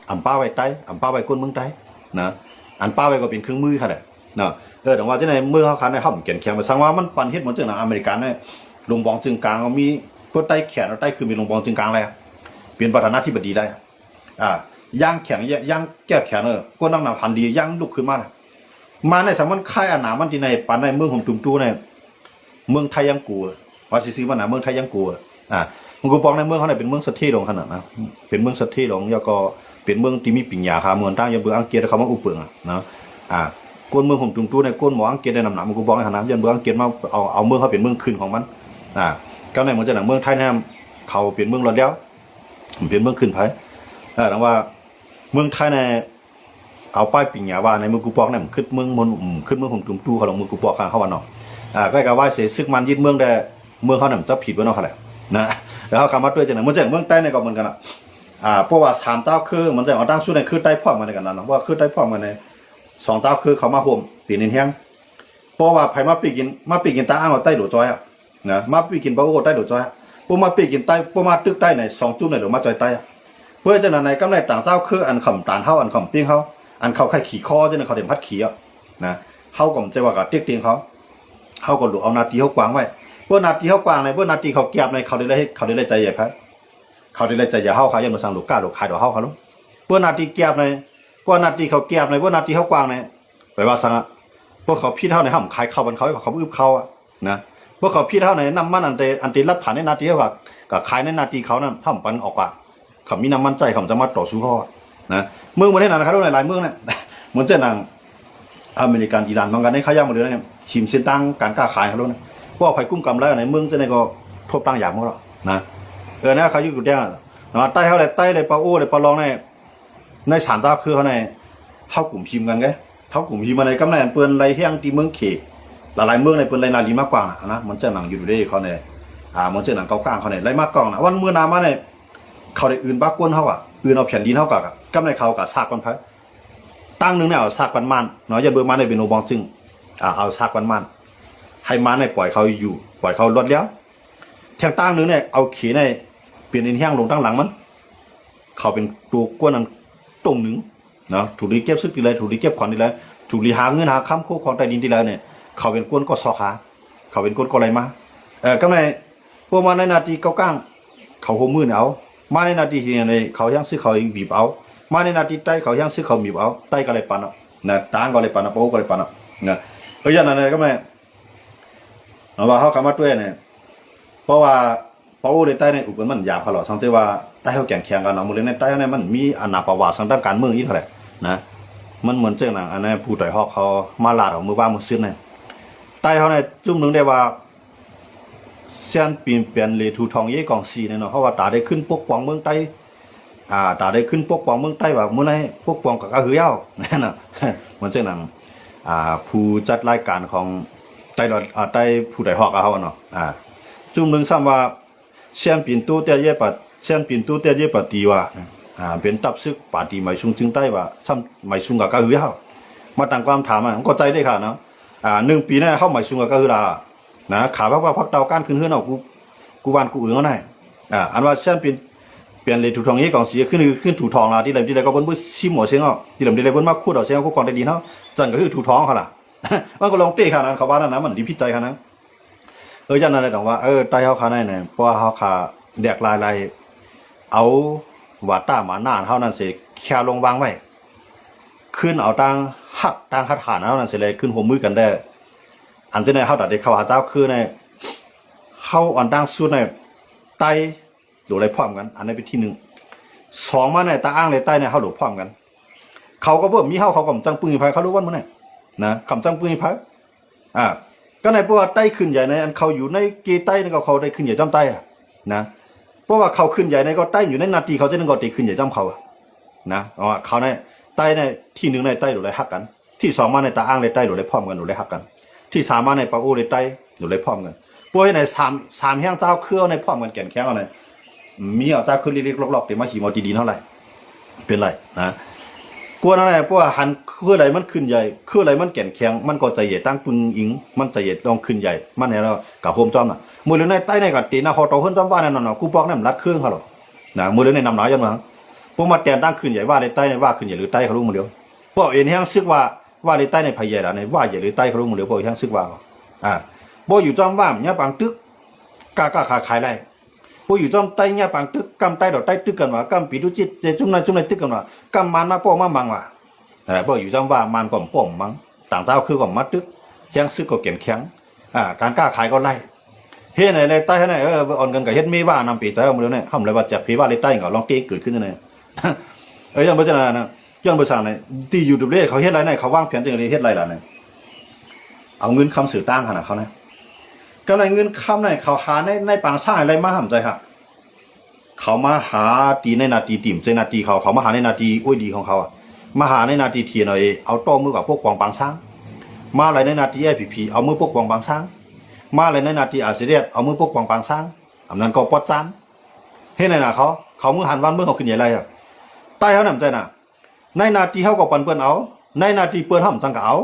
อันป้าไว้ใต้อันป้าไว้ก้นเมืองใต้นะอันป้าไว้ก็เป็นเครื่องมือค่ะเลยนะแต่ว่าที่ไหนเมื่อเขาคันในห้องเขียนแข็งไปสังว่ามันปันเฮ็ดเหมือนเจ้าหน้าอเมริกันเนี่ยลงบองจึงกลางมีเพื่อใต้แขนใต้คือมีลงบองจึงกลางแล้วเปลี่ยนประธานาธิบดีได้ย่างแข็งย่างแก้แขนก็นั่งหนาพันดีย่างลุกขึ้นมาในสมัยค่ายอาหนามันที่ในปันในเมืองของตุ่มตู้ในเมืองไทยยังกลัวว่าซีมันนะเมืองไทยยังกลัวมึงกูปองในเมืองเขาเนี่ยเป็นเมืองสัตย์ที่ลงขนาดนะเป็นเมืองสัตย์ที่ลงแล้วก็เป็นเมืองที่มีปิ่งยาคาเมืองตั้งยังเบืออังกฤษเขามาอุปเปิงนะก้นเมืองของตุ่มตู้ในก้นหมออังกฤษในนำหนามึงกูปองในขนาดยันเบืออังกฤษมาเอาเมืองเขาเป็นเมืองขึ้นของมันก็ในเหมือนจะหนังเมืองไทยแนมเขาเป็นเมืองรอดแล้วเป็นเมืองขึ้นไผ่แต่ว่าเมืองไทยในเอาป้ายปิ่งยาว่าในเมืองกูปองเนี่ยขึ้นเมืองขึ้นเมืองของตุ่มตู้เขาลงเมืองกูปองเขาวันนอกก็กล่าวว่าเสียซึกมันยึดเมืองได้เมืองเขาเนี่ยจะผิดไว้นอกเขาแหละนะแล้วเขาคำว่าด้วยจังเมืองใต้ในก็เหมือนกันเพราะว่า3เจ้าคือมันจะเอาตั้งสู้ในคือใต้พ่อมันในกันนะว่าคือใต้พ่อมันใน2เจ้าคือเขามาห่มตีนินแห้งเพราะว่าไผมาปีกินตาอ้างว่าใต้โดดจอยนะมาปีกินปลาโอ้ใต้โดดจอยพวกมาปีกินใต้พวกมาตึกใต้ใน2จุ่มในหรือมาจอยใต้เพื่อจะในกำไรต่างเจ้าคืออันขำตานเฮาอันขำปิ้งเฮาอันเขาไข่ขี่คอจะในเขาเด็มพัดขี่นะเฮาก็จะว่ากับเตี้ยเตียงเขาก็หลุดเอานาทีเขากวางไว้เพื่อนาทีเขากวางในเพื่อนาทีเขาเก็บในเขาได้ใจใหญ่ครับเขาได้ใจใหญ่เฮาเขายังมาสั่งหลุดก้าหลุดขายดอกเฮาเขาลูกเพื่อนาทีเก็บในเพื่อนาทีเขาเก็บในเพื่อนาทีเขากวางในไปว่าสั่งพวกเขาพี่เท่าในห้องขายข้าวบันเขาอึบเขานะพวกเขาพี่เท่าในน้ำมันอันตีรัดผ่านในนาทีเขากับขายในนาทีเขานั่นท่าปันออกว่าเขามีน้ำมันใจเขาจะมาต่อสู้เขานะเมืองประเทศนั้นนะครับหลายเมืองเนี่ยเหมือนเจ้านางอเมริกันอิหร่านบางกันในขายยามาเลยเนี่ยชิมเส้นตั้งการค้าขายเขาเนี่ยพวกไผ่กุ้มกำไรในเมืองเจ้าเนี่ยก็ทบตั้งอย่างเขาหรอกนะนะเขาอยู่เดียวนะใต้เขาเลยใต้เลยปลาโอ้เลยปลาลองในสารตาคือเขาในเข้ากลุ่มพิมกันไงเข้ากลุ่มพิมมาในกำไรเปืนไรเฮียงตีเมืองเขหลายเมืองในเปืนไรนาลีมากกว่านะมันเจ้าหนังอยู่ด้วยเขาเนี่ยมันเจ้าหนังเก้าก้างเขาเนี่ยไรมากกว่านะวันเมื่อนามาเนี่ยเขาได้อื่นบ้ากวนเขาอื่นเอาแผ่นดินเขากับกำไรเขากับซากกันพัดตั้งนึงเนี่ยเอาซากกันมันเนาะอย่าเบื่อมันในเป็นโนบองซึ่งเอาซากกันมันให้มันในปล่อยเขาอยู่ปล่อยเขาลดแล้วแทงตั้งนึงเนี่ยเอาขี่ในเปลี่ยนอินแห้งลงตั้งหลังมันเขาเป็นตัวกวนนั้นตรงหนึ่งเนาะถูกรีเก็บซึกทีไรถูกรีเก็บขวัญทีไรถูกรีหาเงินหาค้ำโค้ของใต้ดินทีไรเนี่ยเขาเป็นกวนก็ซอขาเขาเป็นกวนก็อะไรมาก็ในพวกมันในนาทีเก้าก้างเขาโหมือเอามาในนาทีที่ในเขาย่างซื้อเขาบีบเอามาในนาทีใต้เขาย่างซื้อเขาบีบเอาใต้ก็เลยปันนะต่างก็เลยปันโป๊ก็เลยปันนะอย่างนั้นก็ไม่เอาว่าเขาคำว่าด้วยเนี่ยเพราะว่าโป๊เลยใต้ในอุปมันหยาบเขาหรอกสังเกตว่าใต้เขาแข่งแข่งกันเนาะมือเลยในใต้เนี่ยมันมีอนาประวัติสังด้านการเมืองอีกเท่าไหร่นะมันเหมือนเจ้าหนังอันนี้ผู้ต่อยฮอกเขามาลาดออกมือบ้ามือซึ้งเนี่ยใต้เขาเนี่ยจุ่มหนึ่งได้ว่าเส้นเปลี่ยนเลยถูทองเย่กองซีเนี่ยเนาะเพราะว่าตาได้ขึ้นปกป้องเมืองใต้ตาได้ขึ้นปกป้องเมืองใต้ว่าเมื่อไหร่ปกป้องกับกระหือเย้าเนี่ยนะเหมือนเจ้าหนังผู้จัดรายการของใต้ใต้ผู้ต่อยฮอกเขาเนาะจุ่มหนึ่งซ้ำว่าเส้นเปลี่ยนตู้เตี้ยเย่ปัดเส้นเปลี่ยนตู้เตี้ยเย่ปัดตีว่าเป็นตับซึกปาตีไม่ซุงจึงใต้ว่าซ้ำไม่ซุงกับกระหือเย้ามาตั้งความถามก็ใจได้ค่ะเนาะ1 ปีเนี่ยเข้าไม่ซุงกับกระหือลานะขาว่าพักเตาก้านขึ้นเอากูวานกูเอาหน่อยอันว่าเส้นเปลี่ยนเลยถูทองนี้กองเสียขึ้นถูทองละที่ไหนก็บนบุ้ซิมหัวเสียงที่ไหนบนมาคู่ดอกเสียงกูกองได้ดีเนาะจันก็คือถูทองเขาล่ะมันก็ลองเตะขานะเขาว่านั่นนะมันดีพิจัยขานะจันนั่นเลยบอกว่าใต้เขาขาในเนี่ยเพราะว่าเขาขาแดกลายเอาว่าต้าหมาหน้าเท่านั้นเสียแค่ลงวางไว้ขึ้นเอาตั้งคัดฐานเท่านั้นเสียเลยขึ้นหัวมือกันได้อันที่ในเขาตัดเด็กเขาหาเจ้าคือในเขาอ่อนตั้งสุดในไตหรืออะไรพร้อมกันอันนี้เป็นที่1 2มาในตาอ้างในไตในเขาหลุดพร้อมกันเขาก็เพิ่มมีเขากำจังปืนไฟเขารู้ว่ามันไงนะกำจังปืนไฟก็ในเพราะว่าไตขึ้นใหญ่ในอันเขาอยู่ในเกไตในเขาได้ขึ้นใหญ่จำไตนะเพราะว่าเขาขึ้นใหญ่ในก็ไตอยู่ในนาทีเขาจะนึกว่าตีขึ้นใหญ่จำเขานะเขาในไตในที่1ในไตหรืออะไรหักกันที่2มาในตาอ้างในไตหรืออะไรพร้อมกันหรืออะไรหักกันที่3มาในปลาโอ้ในใต้อยู่เลยพร้อมกันพวกใน3แห้งเจ้าเครือในพร้อมกันแก่นแข็งอะไรมีเอาเจ้าเครือเล็กๆลอกๆเดี๋ยวมาขี่มอดีๆเท่าไหร่เป็นไรนะกลัวอะไรพวกหันเครืออะไรมันขึ้นใหญ่เครืออะไรมันแก่นแข็งมันก็ใจใหญ่ตั้งปึงอิงมันใจใหญ่ลองขึ้นใหญ่มันเนี่ยเรากับโฮมจอมน่ะมือเรือในใต้ในกับตีนะเขาโตขึ้นจอมบ้านนั่นน่ะกูปอกนั่นรัดเครื่องเขาหรอกนะมือเรือในนำหนาจังมั้ง พวกมาแตนตั้งขึ้นใหญ่ว่าในใต้ในว่าขึ้นใหญ่หรือใต้เขารู้หมดเดียวพวกเอ็นแห้งซึกว่าในใต้ในพายใหญ่ละในว่าใหญ่หรือใต้เขารู้หมดเดียวพวกแห้งซึกว่าพวกอยู่จอมว่าเนี่ยปังตึกกาขายไรพวกอยู่จอมใต้เนี่ยปังตึกกำใต้ดอกใต้ตึกกันว่ากำปีดุจิตเจจุ่มในตึกกันว่ากำมันมาพวกมาบังว่ะพวกอยู่จอมว่ามันก่อมป่อมมั้งต่างเจ้าคือก่อมมัดตึกแข้งซึกก็เก็บแข้งการกล้าขายก็ไล่เฮ้ยในใต้ไหนอ่อนกันกับเฮ็ดมีว่านำปีใจเอามาแล้วเนี่ยทำอะไรว่าจับผีว่าในใต้ก็ลองตีเกิดขึ้นเนี่ยยังไม่ใช่นะย้อนภาษาเนี่ยตีอยู่ดูเรื่อยเขาเฮ็ดอะไรเนี่ยเขาวางแผนจังเลยเฮ็ดอะไรล่ะเนี่ยเอาเงินคำสื่อตั้งขนาดเขาเนี่ยก็ในเงินคำเนี่ยเขาหาในปางสร้างอะไรมาห้ามใจค่ะเขามาหาตีในนาทีติ่มใจนาทีเขามาหาในนาทีอุ้ยดีของเขามาหาในนาทีเทียนเอาโต้มือกับพวกกองปางสร้างมาอะไรในนาทีIPPเอามือพวกกองปางสร้างมาอะไรในนาทีอาเซียนเอามือพวกกองปางสร้างอันนั้นก็ปอดจานเฮ้ยในน่ะเขามือหันวันเมื่อเขาขึ้นใหญ่ไรใต้เขาหนำใจน่ะในนาทีเขาก็ปั่นเปิ้นเอาในนาทีเปิ้นห้ำจังก็เอา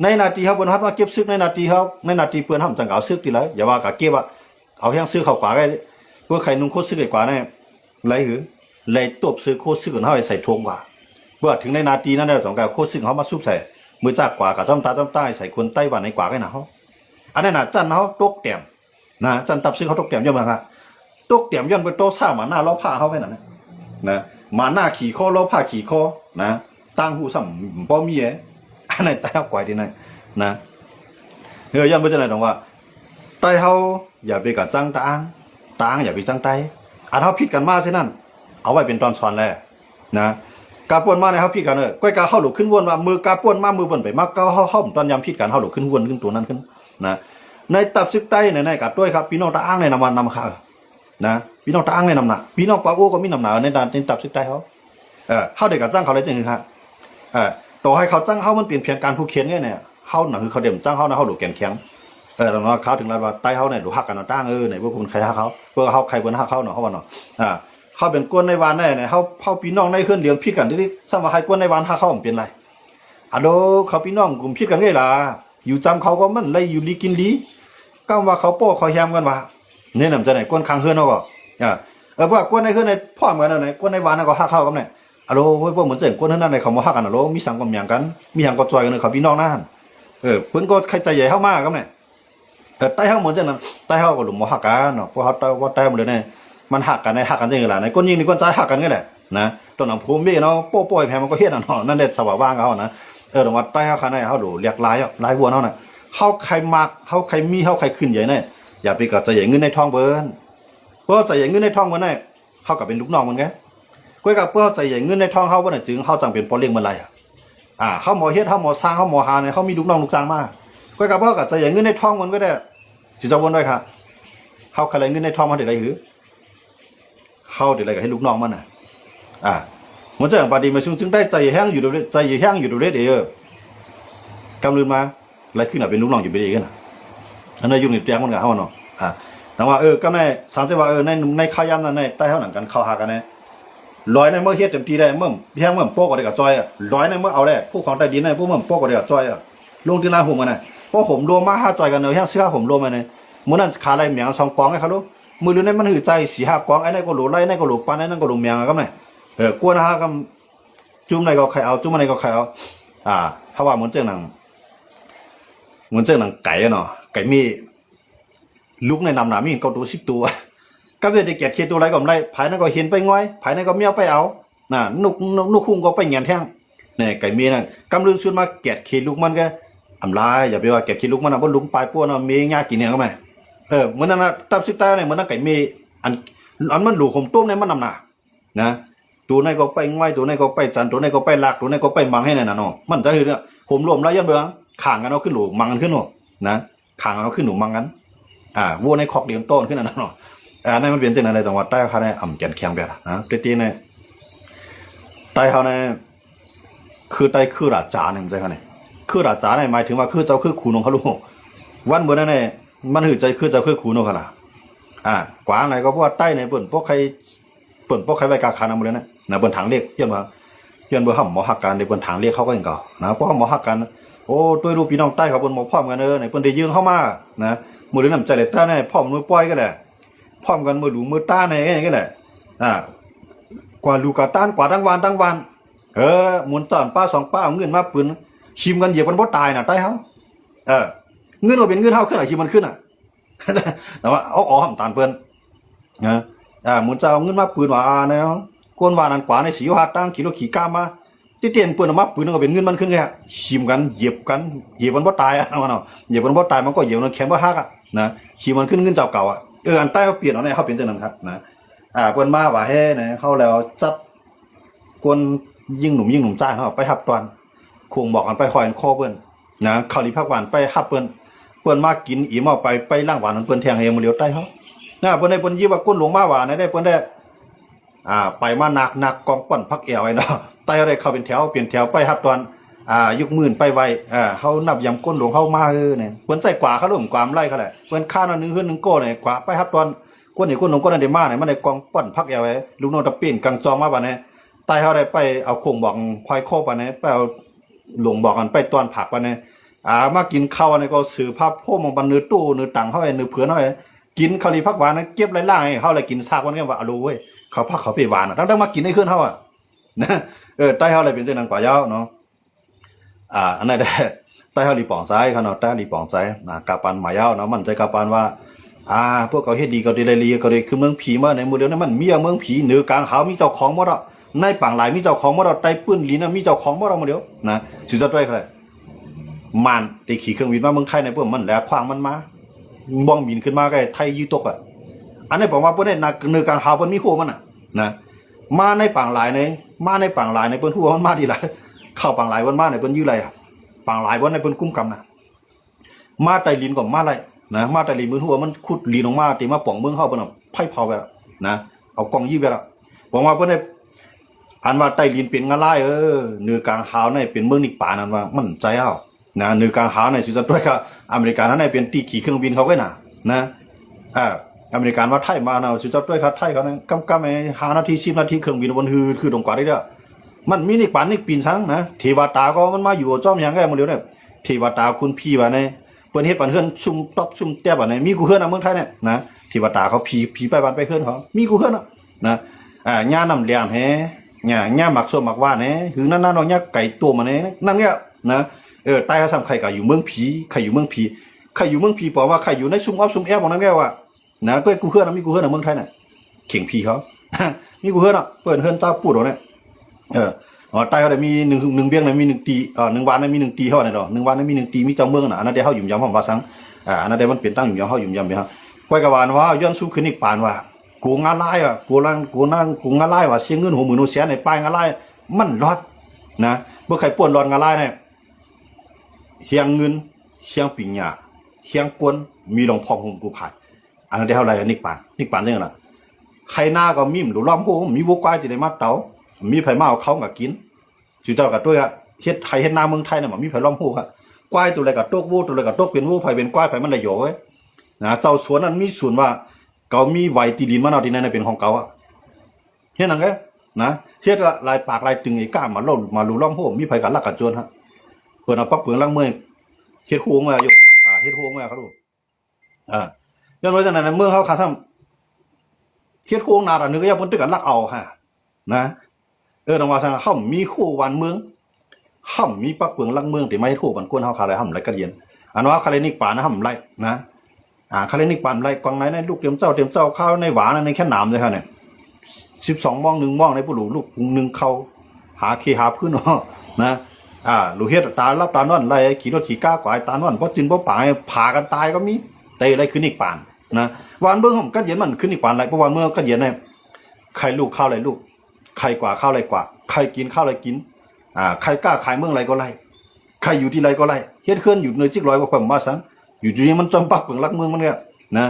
ในนาทีเขาเปิ้นฮัดมาเก็บซึกในนาทีเปิ้นห้ำจังก็เอาซึกทีไรอย่าว่ากะเก็บเอาแห้งซื้อเข้ากว่าไงเพื่อใครนุ่งโคตรซึกกว่าเนี่ยไรหือเลยตบซื้อโคตรซึกของเขาใส่ทวงกว่าเมื่อถึงในนาทีนั้นได้สองการโคตรซึกเขามาซุบใส่มือจากกว่ากับจ้ำตาใต้ใส่คนไต้หวันในกว่าไงนะเขาอันนั้นน่ะจันเขาตกเตี่ยมนะจันตับซึกเขาตกเตี่ยมย่อมมาค่ะตกเตี่ยมย่อมไปโต๊ะซ่ามาหน้าล้อผ้าเขาไว้นั่นนะมาหน้าขี่คอล้อผ้าขี่คอนะตั้งหูซ้ำป้อมีอันไหนใต้เขากว่าดีไหนนะย่อมไม่ใช่ไหนตรงว่าใต้เขาอย่าไปกับจังตางอย่าไปจังใต้อันเขาผิดกันมากเช่นนั้นเอาไว้เป็นตอนซ้อนแหละนะกาป่วนมาในเขาผิดกันก้อยกาเข้าหลุดขึ้นวนมามือกาป่วนมามือบนไปมาเก้าเข้าตอนยำผิดกันเข้าหลุดขึ้นวนขึ้นตัวนั้นขึ้นนะในตับซึกใต้ในกับด้วยครับพี่น้องตาอ้างในนำข่าวนะพี่น้องตาอ้างในนำหนาพี่น้องปากโอ้ก็มีนำหนาในด้านในตับซึกใต้เขาเด็กกับจ้างเขาเลยจริงครับต่อให้เขาจ้างเขามันเปลี่ยนเพียงการผู้เขียนเนี่ยเขาหนังคือเขาเดี่ยมจ้างเขานะเขาหลุดแกนแข็งตรงนั้นเขาถึงแล้วว่าใต้เขาเนี่ยหลุดหักกันตั้งไหนพวกคุณใครหักเขาเพื่อเขาใครบนหักเขาเนาะเขาว่าเนาะเขาเป็นกวนในวันได้เนี่ยเขาพี่น้องในเคลื่อนเดียวพี่กันที่สมัยใครกวนในวันหักเขาเป็นไรโดเขาพี่น้องกลุ่มพี่กันไงล่ะอยู่จำเขาก็มันเลยอยู่ลีกินลีก็ว่าเขาโป้เขาแยมกันว่าเนี่ยนำจะไหนกวนคางเฮือนเขาก็เพราะว่ากวนในเฮือนในพ่อเหมือนกันไหนกวนในวันนั่นก็หักเข้ากันเนี่ยพวกเหมือนเจ๋งกวนนั่นในเขามาหักกันมีสังกำยังกันมีอย่างก็จอยกันเขาพี่น้องนั่นเพิ่นก็ใครใจใหญ่เข้ามากกันเนี่ยใต้เขาเหมือนจะนั้นใต้เขาก็หลุมมาหักกันเนาะเพราะเขาใต้หมดเลยเนี่ยมันหักกันในหักกันจริงๆล่ะในก้นยิงในก้นใจหักกันนี่แหละนะตอนนั้นภูมิเนาะโป้ยแพ้มันก็เฮ็ดเนาะนั่นแหละสว่างว่างเขานะตรงว่าใต้เขาคันไหนเขาดูเรียกลายวัวเขาน่ะเขาใครมักเขาใครมีเขาใครขึ้นใหญ่เนี่ยอย่าไปกับใจใหญ่เงินในท้องเบิ้นเพราะใจใหญ่เงินในท้องมันเนี่ยเขากับเป็นลูกน้องมันไงก้อยกับเพื่อใจใหญ่เงินในท้องเขาว่าเนี่ยจึงเขาจังเป็นปอเลี้ยงมันไรเขาหมอเฮ็ดเขาหมอสร้างเขาหมอหาเนี่ยเขามีลูกน้องลูกจ้างมากก้อยกับเพื่อกับใจใหญ่เงินในท้องมันก็ได้จิตจะวนด้วยค่ะเขาใครเงินในท้องมันเดี๋ยวไรหือเข้าเดี๋ยวอะไรกับให้ลูกน้องมันมันจะอย่างปาดีมาชุ่มจึงได้ใจแห้งอยู่ดูเรื่อยกำลืนมาอะไรขึ้นเป็นลูกน้องอยู่ไปเองนะอันนั้นยุ่งหนีบแจ้งมันกับเขาเนาะแต่ว่าก็ในสารเสว่าในข้ายันนั่นในใต้เขาหนังกันเข้าหากันในร้อยในเมื่อเฮ็ดเต็มทีได้เมื่อแห้งเมื่อโป๊กก็ได้กับจอยร้อยในเมื่อเอาได้ผู้ของใต้ดินในผู้เมื่อโป๊กก็ได้กับจอยลงที่หน้าหุ่มกันนะเพราะผมรวมมา5จอยกันเนาะแห้งเสื้อผมรวมมาเนี่ยมื่อนั้นขาอะไรเหมียง2กองให้เขาดูมือเรือในมันหือใจ4-5กองไอ้นั่นก็หลุดไล่นั่นก็หลุดปันไอ้นั่นก็หลุดเมียงก็ไม่กลัวนะฮะก็จุ่มในก็ใครเอาจุ่มในก็ใครเอาเพราะว่าเหมือนเจ้าหนังไก่เนาะไก่มีลูกในนำหนามีก็ตัว10ตัวก็จะได้เก็บเคียตัวไรก็ไม่ภายนั่นก็เห็นไปง่อยภายนั่นก็เมียวไปเอานุกคุ้งก็ไปเงียนแท่งเนี่ยไก่มีนั่นกำลังชวนมาเก็บเคียลูกมันก็อำลายอย่าไปว่าเก็บเคียลูกมันนะเพราะลุงปลายป้วนเนาะมีง่ายกินเนี่ยก็ไม่เหมือนนั้นนะตับซิต้าเนี่ยเหมือนนั่นไก่มีอันมันหลูข่มต้มเนี่ยมันนำหนานะตัวไหนก็ไปง่อยตัวไหนก็ไปจันตัวไหนก็ไปลากตัวไหนก็ไปมังให้เนี่ยนะเนาะมันจะคือเนี่ยผมรวมแล้วยันเบื้องข่างกันเอาขึ้นหลูมังกันขึ้นหนูนะข่างกันเอาขึ้นหนูมังกันวัวในขอกเลี้ยงต้นขึ้นนั่นเนาะนั่นมันเปลี่ยนจากอะไรแต่ว่าใต้เขาเนี่ยแกนแข็งแบบนะตีเนี่ยใต้เขาเนี่ยคือใต้คือราชาเนี่ยใช่ไหมเนี่ยคือราชาเนี่ยหมายถึงว่าคือเจ้าคือขู่นงเขาลูกวันเมื่อนั้นเนี่ยมันหือใจคือเจ้าคือขู่นงเขาล่ะกว่าไหนก็เพราะว่าใต้ในเปิ่นพวกใครใบกาคานาหมดเลยนะเปิ่นถังเรียกย้อนเบอร์ห้ำหมอหักกันในเปิ่นถังเรียกเขาก็ยังเก่านะเพราะหมอหักกันโอ้ตัวรูปพี่น้องใต้เขาเปิ่นหมอพร้อมกันในเปิ่นได้ยืงเข้ามานะมือเรือน้ำใจเลยต้าเนี่ยพร้อมมือป้อยก็แหละพร้อมกันมือหลูมือต้าในก็แหละ กว่าลูกกาต้านกว่าทั้งวันหมุนตอนป้า2ป้าเอาเงินมาปืนชิมกันเหยียบกันบ่ตายน่ะใต้เฮาเงินว่าเป็นเงินเฮาขึ้นชิมมันขึ้นอ่ะแต่ว่าเอาหำตานเปิ้นนะหมุนจะเอาเงินมาปืนว่าแนวก้นว่านั้นกว่าในสีว่าตั้งกิโลขี่ก้ามาที่เตียนปืนมาปืนก็เป็นเงินมันขึ้นแค่ชิมกันเหยียบมันบ่ตายอ่ะมันเนาะเหยียบมันบ่ตายมันก็เหยียบมันแข็งบ่ฮักอ่ะนะชิมมันขึ้นเงินเจ้าเก่าอ่ะอันใต้เขาเปลี่ยนเอาเนี่ยเขาเป็นจังนั้นครับนะเปิ้นมาว่าเฮ้นะเฮาแล้วจัดคนยิงหนุ่มจ้าเฮาไปฮับตอนคงบอกกันไปคอยคอเปิ้นนะเข้าลีพักหวานไปฮับเปิ้นมากินอิ่มเอาไปล่างหวานเปิ้นแทงเฮมาเลียวใต้เฮานะเปิ้นได้เปิ้นยิบว่าก้นหลวงมาหวานได้เปิ้นได้ไปมาหนักกองปั่นพักแอวไว้เนาะใต้ได้เข้าเป็นแถวเปลี่ยนแถวไปฮับตอนยุคมื่นไปไวเฮานับยำก้นหลวงเฮามาเนี่ยเปิ้นใจกว่าเขาลุ่มความไล่เขาแหละเปิ้นค่านึงขึ้นนึงโก้เนี่ยกว่าไปฮับตอนก้นนี่ก้นหลวงก้นได้มาเนี่ยมันได้กองปั่นพักแอวไว้ลูกน้องตะเปลี่ยนกังจองมาบัดนี้ใต้เฮาได้ไปเอาคงบอกควายโคบัดนี้ไปเอาหลวงบอกกันไปตอนผักบัดนี้มากินข้าวเนี่ยก็สือภาพโพมบันเนื้อตู้เนื้อตังเฮาไอ้เนื้อเผือนเฮาไอ้กินข้าวลีพักหวานเก็บไรล่างให้เฮาเลยกินซากวันนี้ว่ารู้เว้ยเขาพักเขาไปหวานต้องมากินให้ขึ้นเฮานะใต้เฮาเลยเป็นเจ้านังป่ายาวเนาะอันนั้นได้ใต้เฮาลีป่องซ้ายเขาเนาะใต้ลีป่องซ้ายกาปันหมายาวเนาะมันใจกาปันว่าพวกเขาเฮ็ดดีก็ดีเลยลีก็ดีคือเมืองผีมาในมือเดียวนั้นมันมีเมืองผีเหนือกลางหาวมีเจ้าของบ่ดอกในปังหลายมีเจ้าของบ่ดอกใต้ปื้นลีน่ะมีเจ้าของบ่ดอกมื้อเดียวนะสิจะด้วยครับมันได้ขี่เครื่องบินมาเมืองไทยในพวกมันแล้วขวางมันมาบ้องบินขึ้นมาก็ไทยยืดตกอันนี้บอกว่าเพิ่นได้นักเนื้อกลางหาวเพิ่นมีโคมันนะมาในปังหลายในเพิ่นฮู้ว่ามันมาดีหลายเข้าปังหลายวันมาในเพิ่นยื้อไรปังหลายวันในเพิ่นกุ้มกำนะมาไตลินก็มาไรนะมาไตลินเพิ่นฮู้ว่ามันขุดลีนออกมาติมาป่องเมืองเฮาเพิ่นไผเผาแบบนะเอากองยื้อแบบบอกว่าเพิ่นได้อันว่าไตลินเป็นงาลายเนื้อกลางหาวในเป็นเมืองนิกป่านั่นว่ามันใจเฮานะเนื้อกลางหาวในสิจะด้วยกับอเมริกานั้นในเป็นตีขี่เครื่องบินเขาไว้น่ะนะอเมริกันว่าไทยมาเนาะสิจะด้วยครับไทยเขาเนี่ยกำไอ้5 นาที10 นาทีเครื่องบินบนคือตรงกว่าได้เด้อมันมีนิกป่านนิกปีนซังนะเทวตาก็มันมาอยู่จ้อมหยังไงมื้อเดียวเนี่ยเทวตาคุณพี่ว่าในเปิ้นเฮ็ดปันเฮือนซุ่มตอกซุ่มแต้บ่ในมีกูเฮือนเมืองไทยเนี่ยนะเทวตาเขาผีไปบ้านไปเฮือนเขามีกูเฮือนนะย่าน้ำแหลมแฮย่าหมักส้มหมักว่าแหน่คือนั่นๆเนาะย่าไก่ตัวมาแหน่นั่นเนี่ยนะใต้เขาซ้ำใครก็อยู่เมืองผีใครอยู่เมืองผีเพราะว่าใครอยู่ในซุ่มออฟซุ่มแอบของนั้นแกว่านะก็กูเฮือนมีกูเฮือนในเมืองไทยน่ะเข่งผีเขามีกูเฮือนเปิ้นเฮือนเจ้าปูดเนี่ยใต้เขาได้มี1เบี้ยงมี1ตี1วันมี1ตีเฮาเนี่ยดอก1วันมี1ตีมีเจ้าเมืองน่ะอันนั้นได้เฮาอยู่ยามเฮาว่าซังอันนั้นได้มันเป็นตั้งอยู่ยามเฮาอยู่ยามไปฮะก้อยกะวานว่าย้อนสู้ขึ้นอีกปานว่ากูงาลายว่ะกูงาลายว่ะเสียเงิน60,000แสนในป้ายงาลายมันรอดนะบ่ใครป่วนรอดงาลายเนี่ยเฮียงเงินเฮียงปิญญาเฮียงกวนมีหลวงพ่อผมกูผ่านอันนั้นได้เท่าไรนิกปานเนี่ยนะใครหน้าก็มีหรือล้อมโหมีวัวควายที่ได้มาเตามีไผ่มาเอาเขากับกินจู่เจ้ากับตัวเฮ็ดไทยเฮ็ดนาเมืองไทยเนี่ยมันมีไผ่ล้อมโหครับควายตัวอะไรกับโต๊กวัวตัวอะไรกับโต๊กเป็นวัวไผ่เป็นควายไผ่มันเลยโย่ไว้นะเจ้าสวนนั้นมีส่วนว่าเขามีไวตีดินมาเอาที่นั่นเป็นของเขาเฮ็ดนั่นไงนะเฮ็ดลายปากลายตึงไอ้ก้ามาล้อมมาลูล้อมโหมีไผ่กันลักกันจวนฮะเพิ่นเอาปักเปลืองล้างมือเฮ็ดโค้งมาอยู่เฮ็ดโค้งมาเขาดูย้อนไว้จากนั้นเมื่อเขาขาซ้ำเฮ็ดโค้งนาดนึงก็ยังเพิ่นตึกกันลักเอาฮะนะนว่าซั่นเฮามีคู่วันเมืองเฮามีปักเปลืองลังเมืองที่ไม่คู่บันกวนเฮาขาได้เฮาไหลกระเดียนอันว่าคาเลนิกป่านะเฮาไหลนะคาเลนิกป่าไหลกองไหนในลูกเตรียมเจ้าข้าวในหวานในแค่หนามเลยค่ะเนี่ย12 มอง1 มองในผู้หลูลูก1เข้าหาขี้หาพื้นเนาะนะลูกเฮ็ดตารับตานอนไล่ขี่รถขี่ก้ากวายตานอนบ่จินบ่ป่าผ่ากันตายก็มีเตอะไรขึ้นอีกปานนะวันเบิ่งผมก็เย็นมันขึ้นอีกปานไรเพราะวันเมื่อก็เย็นเนี่ยใครลูกข้าวไรลูกใครกว่าข้าวไรกว่าใครกินข้าวไรกินใครกล้าขายเมืองไรก็ไรใครอยู่ที่ไรก็ไรเฮ็ดเคลื่อนอยู่ในจิกร้อยกว่าผมมาซังอยู่ที่นี่มันจำปักเมืองรักเมืองมันเนี่ยนะ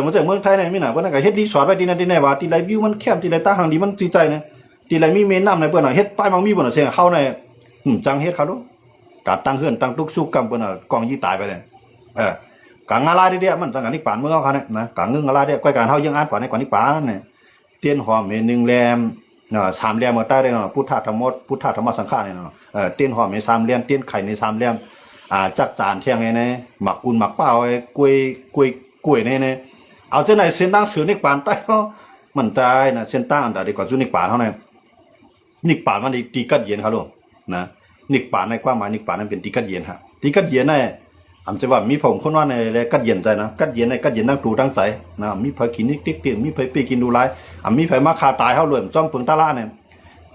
มันจากเมืองไทยเนี่ยมีหน่ะเพิ่นก็เฮ็ดรีสอร์ทไว้ที่นั่นที่ไหนว่าที่ไรวิวมันแคบที่ไรตาหางดีมันจิตใจนะที่ไรมีเมนน้ำในเพิ่นน่ะเฮ็ดป้ายมังมีบ่น่ะเสียเข้าในจังเฮ็ดเขาดูกาตั้งเฮือนตั้งทุกสุกกำเพิ่นน่ะกองยี่ตายไปเลยกางอะไรเดียวมันตั้งกันนี่ป่านเมื่อเขาเนี่ยนะกางเงื่อนอะไรเดียวก้อยการเฮายังอ่านป่านในกว่านี่ป่านเนี่ยเตียนหอมเมนึงแรม3 แรมมาใต้ได้เนาะพุทธธรรมสังฆาเนี่ยเนาะเตียนหอมใน3 แรมเตียนไข่ใน3 แรมจักจานเที่ยงไงหมักอุ่นหมักเปล่าไอ้กล้วยในเอาเจ้าไหนเส้นตั้งเสือนี่ป่านใต้เขา มันใจนะเส้นตั้งแต่ดีกว่าจุนิกป่าเท่านั้นนิกป่ามันตีกัดเย็นครับลูกนะนิกป่าในกว้างหมายนิกป่านั้นเป็นตีกัดเย็นฮะตีกัดเย็นในอาจจะว่ามีผมคนว่าในเลยกัดเย็นใจนะกัดเย็นในกัดเย็นตั้งตูตั้งใจนะมีไผกินนิกติ๊กติ๊กมีไผปีกินดูไรมีไผมาคาตายเขาเลยจ้องเพิงตาล่าเนี่ย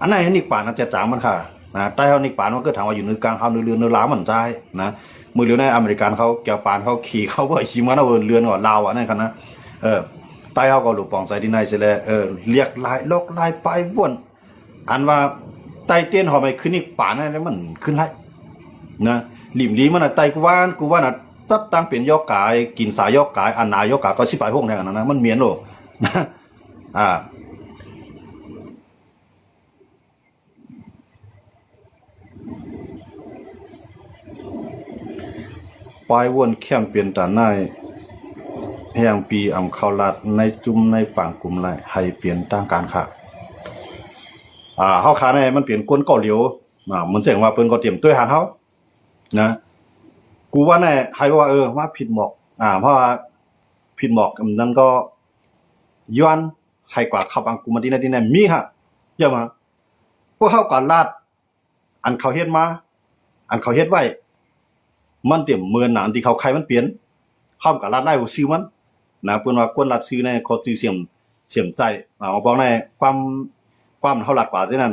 อันนั้นนิกป่านั้นจะจางมันค่ะนะใต้เขานิกป่ามันก็ถามว่าอยู่เนื้อกลางเขาเนื้อเนื้อล้ามันใจนะมือเรือในอเมริกันเขาแก้วปานเขาขี่เขาบ่อยขี่มันเอาเรือนก่อนลาวอ่ะนั่นกันนะใต้เขาก็หลุดปองใส่ที่ไหนเสียแล้วเรียกลายลกลายไปวนอันว่าไตเตี้ยนหอมไปขึ้นอีกป่านั่นมันขึ้นไรนะหลิมลีมันอะไตกูว่าน่ะจับตั้งเป็นยอกกายกินสายยอกกายอันนายยอกกายก็สิบไปพวกนั้นนะมันเหมียนโลนะปลายวนเข้มเปลี่ยนตาหน้าแห่งปีอำเขาลัดในจุ่มในป่างกลุ่มไรให้เปลี่ยนตั้งการค่ะเฮาขาในมันเปลี่ยนก้นเกาเหลียวมันแจ้งว่าเปิ้นก็เตรียมตัวหารเฮานะกูว่าแน่ให้ว่าว่าผิดหมอกเพราะว่าผิดหมอกนั้นก็ย้อนให้กว่าขับอังกูมาที่นั่นมีฮะเยอะมาพวกเฮาก็ลาดอันเขาเฮ็ดมาอันเขาเฮ็ดไว้มันเตรียมเมือนหนังที่เขาใครมันเปลี่ยนเข้ากับลาดไล่หัวซื้อมันนะเปิ้นว่าก้นลาดซื้อในเขาซื้อเสียมใจบอกในความเฮาลัดกว่าที่นั่น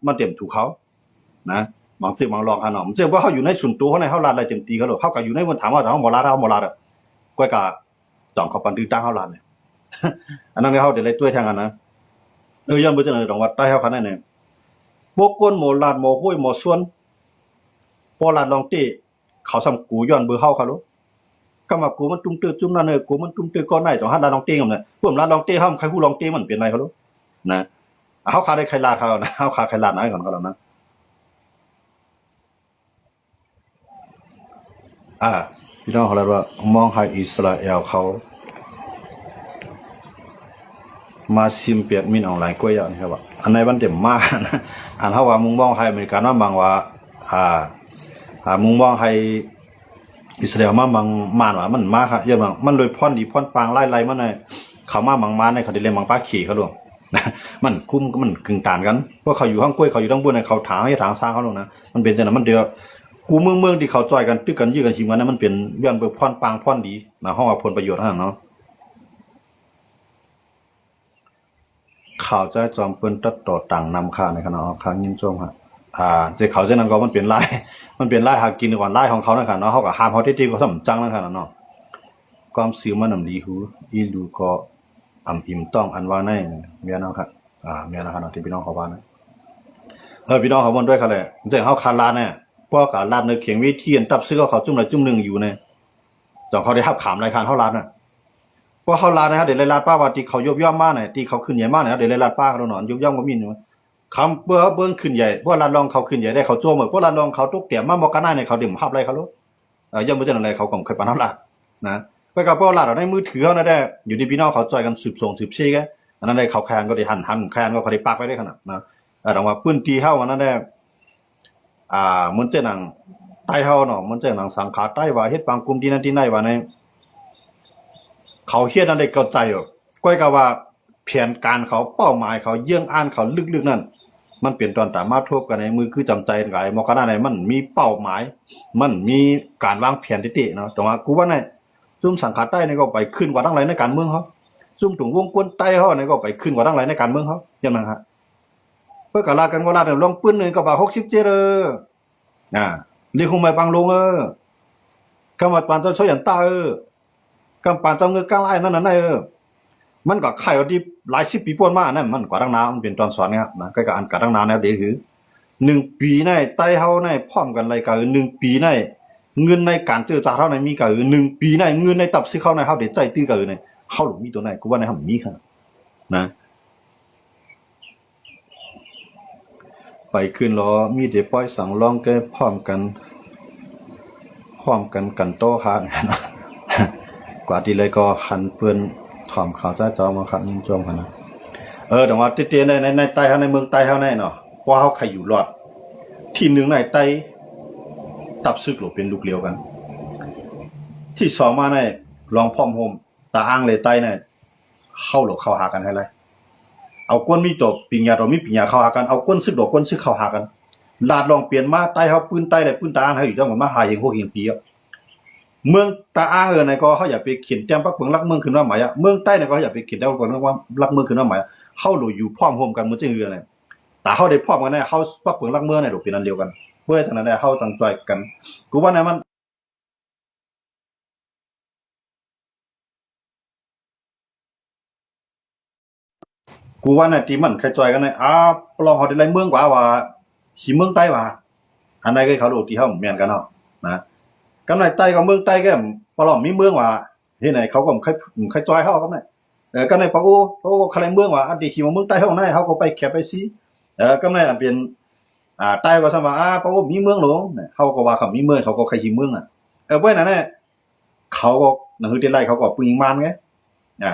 มันเต็มถูกเขานะบางบางลองหนอมว่าเขาอยู่ในส่วนตัวเขาในเฮาลัดอะไรเต็มตีเขาหรอกเขาก็อยู่ในวันถามว่าเขาบ่ลาดเขาบ่ลาดก้อยกะจ่องเขาปันตื้อตั้งเฮาลัดเนี่ยอันนั้นเขาได้เลยด้วยทางกันนะย้อนบ่จังได๋ดอกว่าใต้เฮาคันนั้นเนี่ยบ่ก้นหมอลาดหมอห้วยหมอส่วนพอลาดลองติเขาซ้ำกูย้อนเบอร์เฮาเขาลูกก็มากูมันตุ้มตื้อจุ่มนั่นกูมันตุ้มตื้อก้อนไหนจ่องหัดลาดลองติงเนี่ยพวกลาดลองติเฮาใครฮู้ลองติมันเป็นไรเขาลูกนะเขาขาได้ใครลาดเขานะเขาขาใครลาดน้อยก่อนเขาแล้วนะพี่น้องเขาเรียกว่ามองให้อิสราเอลเขามาซิมเปียดมินออนไลน์กล้วยอย่างนี้ครับว่าอันในบันเต็มมากนะอันเขาว่ามุงมองให้อเมริกันว่าบางว่ามุงมองให้อิสราเอลมาบางมานว่ามันมากครับเยอะมากมันเลยพ่อนดีพ่อนปางไล่มันในเขามาบางมาในเขาได้เรียนบางป้าขี่เขาด้วยมันคุ้มมันกึ่งต่างกันเพราะเขาอยู่ข้างกล้วยเขาอยู่ข้างบนเขาถางให้ถางสร้างเขาลงนะมันเป็นจังนั้นมันเดียวกูเมืองที่เขาจ่อยกันตึกกันยื้อกันชิมกันนั้นมันเป็นย้อนเบิกพ่อนปางพ่อนดีนะห้องว่าผลประโยชน์นั่นเนาะข่าวใจจอมเปิ้นตัดต่อต่างนำค่าในคณะค้างยินโจมฮะจะเขาเช่นนั้นก็มันเป็นไล่หากินก่อนไล่ของเขานะครับเนาะเขาก็ห้ามเขาที่ก็สำจังนะครับเนาะความซื้อมันนำดีหูอีดูก็อิ่มต้องอันว่าในเมียน้องครับเมียนะครับที่พี่น้องเขาว่านะพี่น้องเขาบ่นด้วยเขาแหละจังเฮาคาลาเนี่ยพวกการลาดในเขียงวิธีอันตับซื้อเขาจุ่มละจุ่มนึงอยู่เนี่ยจังเขาได้รับขามรายการเฮาลาดน่ะพวกเฮาลาดนะครับเดี๋ยวลาดป้าว่าที่เขายบย่อมมากเนี่ยที่เขาขึ้นใหญ่มากเนี่ยเดี๋ยวลาดป้าเขาหนอนยบย่อมบ่มีเนี่ยคำเบิ่งขึ้นใหญ่พวกลาดรองเขาขึ้นใหญ่ได้เขาโจมพวกลาดรองเขาตกเตี่ยมาบ่กันได้เนี่ยเขาดิ่มภาพอะไรเขารู้ย่อมบ่จังอะไรเขาก็เคยปานเฮาลาดนะไปกับพวกลาดในมือถือเฮานั่นแหละอยู่ที่พี่น้องเขาจ่อยกันสืบส่งสืบชี้แกอันนั้นได้เขาแคนก็ได้หันแคนก็เขาได้ปักไว้ได้ขนาดนะแต่ว่าปื้นตีเฮาอันนั้นได้มันเจ้าหนังใต้เฮาเนาะมันเจ้าหนังสังขารใต้ว่าเฮ็ดบางกลุ่มที่นั่นที่ไหนว่าในเขาเฮ็ดนั่นได้เข้าใจอยู่ก้อยก็ว่าแผนการเขาเป้าหมายเขาเยื่องอ่านเขาลึกๆนั่นมันเปลี่ยนตอนตามมาทบกันในมือคือจำใจกันไอ้มอคณะไหนมันมีเป้าหมายมันมีการวางแผนติเนาะแต่ว่ากูว่าในซุ่มสังขารใต้นี่ก็ไปขึ้นกว่าทั้งหลายในการเมืองเขาซุ่มถุงวงกวนใต้เฮานี่ก็ไปขึ้นกว่าทั้งหลายในการเมืองเขาอย่างนั้นฮะเพื่อกะลากันก็ลาดลองปื้นนึงก็ว่า67ลีคงไม่ปังลงกำมาปานเจ้าช่วยหยันตากำปานเจ้าเงือกกลางไล่นั่นน่ะมันก็ไข่ว่าที่หลาย10ปีป่วนมานั่นมันกว่าตั้งนานมันเป็นตอนสอนเนี่ยนะก็อันกะตั้งนานแล้วเดี๋ยวคือ1ปีในใต้เฮาในพร้อมกันเลยก็1ปีในเงินในการเจรจาเท่าไหร่มีก็1ปีในเงินในตับซื้อเข้าในเฮาได้ใจตื้อก็ในเฮาหลงมีตัวไหนกูว่าในเฮามีครับนะไปขึ้นล้อมีเดป้อยสั่งร้องแก้พร้อมกันกันโตค่ะกว่าที่เลยก็หันเปิ้นถ่อมข่าวจ้าจอมาครับยิงโจมกันนะแต่ว่าเตี้ยๆในใต้เฮาในเมืองใต้เฮาในเนาะว่าเฮาใครอยู่รอดที่1ในใต้ตับซึกหลบเป็นลูกเลียวกันที่2มาในรองพร้อมโฮมตาอ้างเลยใต้ในเ เข้าหลอกเข้าหากันให้ไรเอาก้นมีจบปิญญาเรามีปิญญาเข้าหากันเอาก้นซึกดอกก้นซึกเข้าหากันลาดลองเปลี่ยนมาใต้เขาปืนใต้เลยปืนตาให้อยู่จังหวัดมาหาเองพวกเองปีเมืองตาอ้างในก็เขาอย่าไปเขียนแต้มปักเมืองรักเมืองขึ้นว่าหมายเมืองใต้ในก็อย่าไปเขียนแต้มปักเมืองว่ารักเมืองขึ้นว่าหมายเข้าหลุดอยู่พร้อมโฮมกันมันจึงเรือเนี่ยแต่เขาได้พร้อมกันแน่เขาปักเมืองรักเมืองในหลุดเป็นอันเดียวกันเพื่อฉะนั้นได้เข้าจังใจกันกูว่าในมันกูว่าในที่มันใครจอยกันในลองเขาได้ไรเมืองกว่าสีเมืองใต้ว่าอันไหนก็เขาดูที่เขาเหมือนกันเนาะนะกำไรใต้กับเมืองใต้ก็ปลอมมีเมืองว่าที่ไหนเขาก็ใครจอยเขาก็ไม่ก็ในปะโอ้ใครเมืองว่าอดีตขี่มาเมืองใต้เขาไหนเขาก็ไปแคบไปซีก็ในอันเป็นใต้ก็สมว่าปะโอ้มีเมืองหลวงเขาก็ว่าเขามีเมืองเขาก็ใครขี่เมืองเพราะนั้นเนี่ยเขาก็หนังสือที่ไรเขาก็ปืนมันไง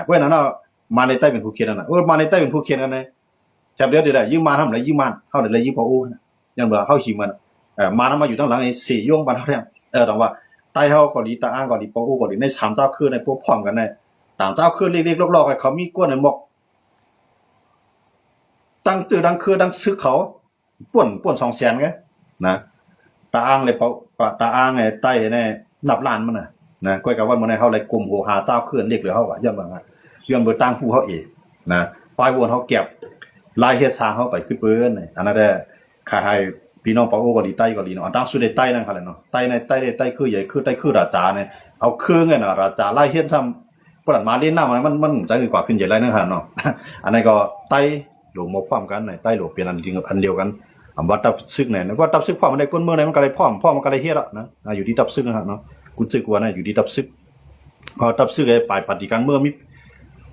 เพราะนั้นเนาะมาในใต้เป็นผู้เขียนนะมาในใต้เป็นผู้เขียนกันเลยแถบเดียวเดี๋ยวยืมมาทำอะไรยืมมันเขาเดี๋ยวยืมปะโอ้ยังเบื่อเขาขี่มันมาทำมาอยู่ตั้งหลังไอ้สี่ย่งบ้านเขาเนี่ยแต่ว่าใต้เขาก็ดีตาอ้างก็ดีปอก็ดีในสามเจ้าคืนในพวกพร้อมกันในต่างเจ้าคืนเล็กๆลอกๆเขามีก้นในหมกตั้งจื่อดังคือดังซึกเขาป่วน200,000ไงนะตาอ้างเลยตาอ้างไงใต้ในนับล้านมันนะก้อยกับว่ามันในเขาเลยกลุ่มหัวหาเจ้าคืนเล็กหรือเขาว่าย่ำบางย่ำเบอร์ตั้งผู้เขาเองนะปลายวนเขาเก็บลายเฮ็ดสร้างเขาไปขึ้นเปิ้นอันนั้นได้ขายพี่น้องปะโอ้ก็ดีใต้ก็ดีเนาะตั้งสุดในใต้นั่นค่ะเลยเนาะใต้ในใต้คือใหญ่คือใต้คือราชาเนี่ยเอาเครื่องไงเนาะราชาไล่เฮ็ดซ้ำปรัดมาเล่นหน้ามันใจกว่าขึ้นใหญ่ไรนั่นค่ะเนาะอันนี้ก็ใต้หลวงมาพร้อมกันในใต้หลวงเป็นอันจริงอันเดียวกันวัดตับซึกเนี่ยว่าตับซึกพร้อมมันได้ก้นเมืองไหนมันก็ได้พร้อมมันก็ได้เฮ็ดละนะอยู่ที่ตับซึกนะฮะเนาะกูซึกว่านะอยู่ที่ตับซึกพอตับซึกไอ้ปลายปฏิการเมืองมี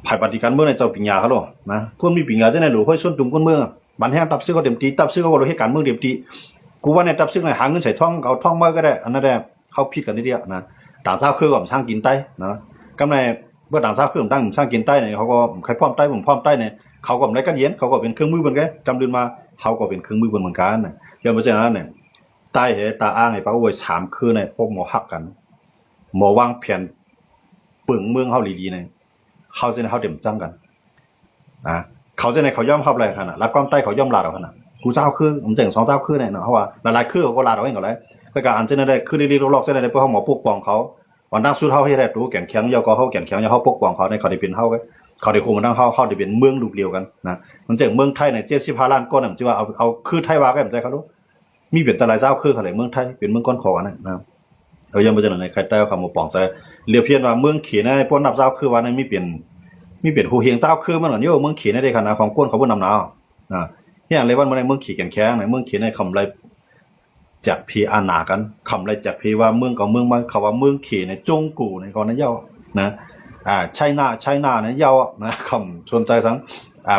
ภายปฏิการเมืองในเจ้าปิญญาเขาหรอนะคนมีปิญญาจะในหลวงห้อยส้นตุ่มก้นเมืองบันแห้งตับซึกก็เต็มตีตับซึกก็รู้เหตุการณ์เมืองเต็มตีกูว่าในตับซึกในหาเงินใส่ท่องเอาท่องมาก็ได้อันนั้นแหละเขาผิดกันนิดเดียวนะต่างชาติคือก็สร้างกินใต้นะกำไรเมื่อต่างชาติคือตั้งสร้างกินใต้เนี่ยเขาก็ใครพร้อมใต้ผมพร้อมใต้เนี่ยเขาก็ไม่ได้กันเย็นเขาก็เป็นเครื่องมือเหมือนกันกำลืนมาเขาก็เป็นเครื่องมือเหมือนกันนะอย่างเมื่อเช้านั้นเนี่ยใต้ตาอ้างไอ้ป้าโวย3คืนเนี่ยพวกหมอหักกันหมอวางแผนปึ่งเมืองเขาลีๆเนี่ยเขาจะเขาเต็มจังกันเขาจะในเขาย่อมเข้าอะไรขนาดรับความใต้เขาย่อมลาเราขนาดกูเจ้าคือผมเจ๋ง2 เจ้าคือเนี่ยเนาะเพราะว่าหลายๆคือเขาก็ลาเราเองก่อนเลยก็การอันเจนได้คือลีๆลอกๆเจนได้เพื่อเขาหมอปกป้องเขาวันตั้งสู้เท่าให้ได้รู้แก่นแข็งยาวก็เขาแก่นแข็งยาวเขาปกป้องเขาในเขาได้เป็นเท่าเขาได้คุมมันตั้งเขาได้เป็นเมืองลูกเดียวกันนะมันเจ๋งเมืองไทยใน75 ล้านก้อนผมจะว่าเอาคือไทยวาก็ผมใจเขารู้มีเป็นแต่หลายเจ้าคือเขาเลยเมืองไทยเป็นเมืองก้อนขอนะยังไม่เจอในใครใต้เขาหมอปองใจเรียบเพียนว่าเมืองเขียนในพวกนับเจ้าคือว่าในมีเปลี่ยนหูเฮียงเจ้าคือมันเหมือนโยเมืองขีในได้ขนาดของก้นเขาบนนำหนาวอย่างไรวันเมื่อในเมืองขีแก่นแข้งในเมืองขีในคำไรจากพีอานากันคำไรจากพีว่าเมืองกับเมืองมันเขาว่าเมืองขีในจงกูในก่อนนั้นเย้านะใช่หน้าเนี่ยเย้านะคำชนใจทั้ง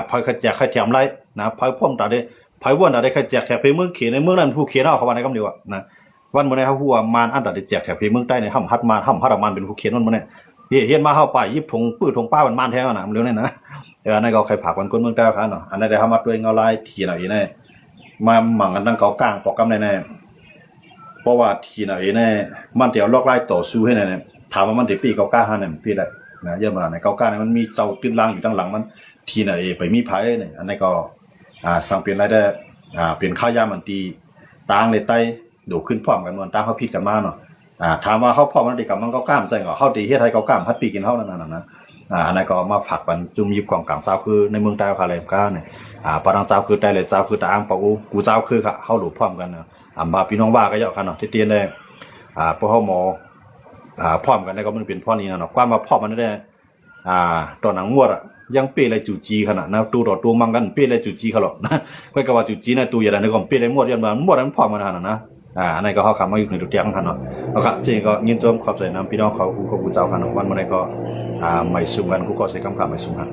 พายขจักใครแถมไรนะพายพ่อมตาได้พายว่นตาได้ใครแจกแถบพีเมืองขีในเมืองนั้นผู้ขีเอาเขาว่าในคำเดียวนะวันเมื่อในเขาหัวมานอันตาได้แจกแถบพีเมืองใต้ในห้ำฮัดมาห้ำฮัดมันเป็นผู้ขีวันเมื่อเนี่ยเฮียนมาเข้าไปยิบถงปื้ถงป้ามันแท้นะมันเร็วเนี่ยนะนั่นก็ใครฝากคนเมืองใต้ครับเนาะอันนั้นได้ทำมาด้วยเงาลายทีหน่อยเนี่ยมาหมั่งกันตั้งเกากลางปอกกำแน่เพราะว่าทีหน่อยเนี่ยมันเดี๋ยวลอกไล่ต่อสู้ให้เนี่ยถามว่ามันเดี๋ยวปีเกาก้าฮะเนี่ยปีแหละนะเยอะมาในเกาก้าเนี่ยมันมีเจ้าตื้นล่างอยู่ตั้งหลังมันทีหน่อยไปมีไผ่เนี่ยอันนี้ก็สั่งเปลี่ยนอะไรได้เปลี่ยนข้าวยามันตีต่างเลยไต้ดูขึ้นพร้อมกันมันต่างเขาผิดกันมาเนาะถามว่าเขาพ่อมันเด็กกับมันเขากล้ามใจเหรอเขาตีเฮ็ดให้เขากล้ามพัดปีกินเขานั่นนะอันนั้นก็มาฝากกันจุ่มยิบของกลางเจ้าคือในเมืองใต้เขาอะไรกันเนี่ยปางเจ้าคือใต้เลยเจ้าคือตาอ้างปะกูเจ้าคือเขาหลุดพร้อมกันนะมาพี่น้องว่าก็เยอะกันเนาะที่เตียนได้พวกเขาหมอพร้อมกันได้ก็มันเป็นพ่อนี้นะเนาะความมาพ่อมันได้ตอนหนังงวดยังเปรี้ยอะไรจู่จีขนาดนะตัวมังกันเปรี้ยอะไรจู่จีเขาหรอกนะก็กว่าจู่จีนะตัวอย่างนั้นก็เปรี้ยอะไรงวดยันมางวดนั้นพร้อมกันนะอันนี้ก็เขาคำว่าอยู่ในตัวเตียงกันเนาะแล้วก็จริงก็ยินจมขอบใจน้ำพี่น้องเขากูเจ้ากันวันเมื่อไรก็ไม่สุ่มกันกูก็ใส่คำไม่สุ่มกัน